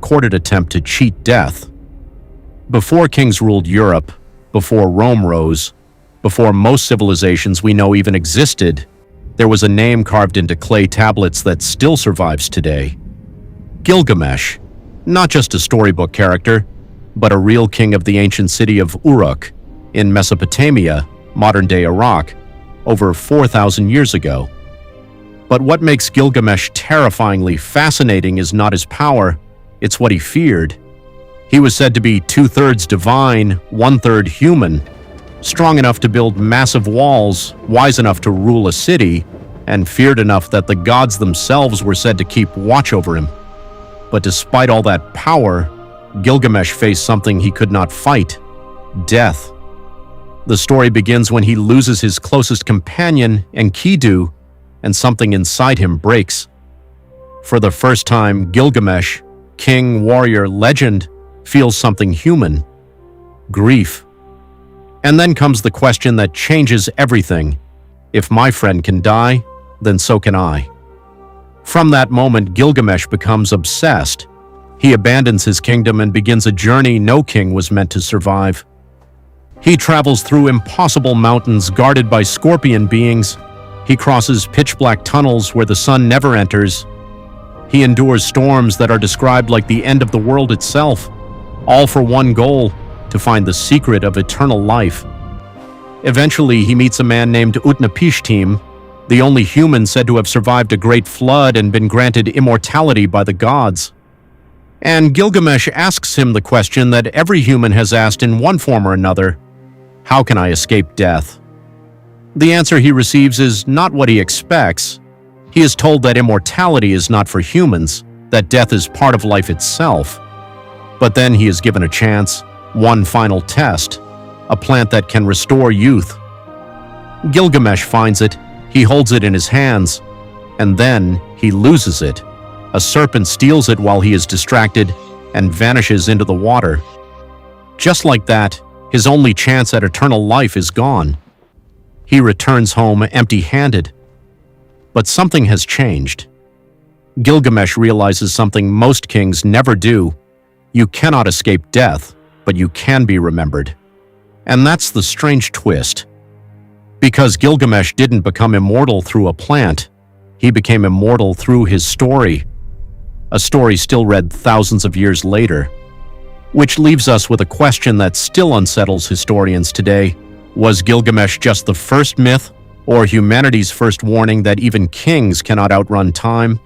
recorded attempt to cheat death. Before kings ruled Europe, before Rome rose, before most civilizations we know even existed, there was a name carved into clay tablets that still survives today. Gilgamesh, not just a storybook character, but a real king of the ancient city of Uruk in Mesopotamia, modern-day Iraq, over 4,000 years ago. But what makes Gilgamesh terrifyingly fascinating is not his power, it's what he feared. He was said to be 2/3 divine, 1/3 human, strong enough to build massive walls, wise enough to rule a city, and feared enough that the gods themselves were said to keep watch over him. But despite all that power, Gilgamesh faced something he could not fight: death. The story begins when he loses his closest companion, Enkidu, and something inside him breaks. For the first time, Gilgamesh, king, warrior, legend, feels something human: grief. And then comes the question that changes everything. If my friend can die, then so can I. From that moment, Gilgamesh becomes obsessed. He abandons his kingdom and begins a journey no king was meant to survive. He travels through impossible mountains guarded by scorpion beings. He crosses pitch-black tunnels where the sun never enters. He endures storms that are described like the end of the world itself, all for one goal: to find the secret of eternal life. Eventually, he meets a man named Utnapishtim, the only human said to have survived a great flood and been granted immortality by the gods. And Gilgamesh asks him the question that every human has asked in one form or another: how can I escape death? The answer he receives is not what he expects. He is told that immortality is not for humans, that death is part of life itself. But then he is given a chance, one final test, a plant that can restore youth. Gilgamesh finds it, he holds it in his hands, and then he loses it. A serpent steals it while he is distracted and vanishes into the water. Just like that, his only chance at eternal life is gone. He returns home empty-handed. But something has changed. Gilgamesh realizes something most kings never do. You cannot escape death, but you can be remembered. And that's the strange twist. Because Gilgamesh didn't become immortal through a plant, he became immortal through his story. A story still read thousands of years later. Which leaves us with a question that still unsettles historians today. Was Gilgamesh just the first myth, or humanity's first warning that even kings cannot outrun time?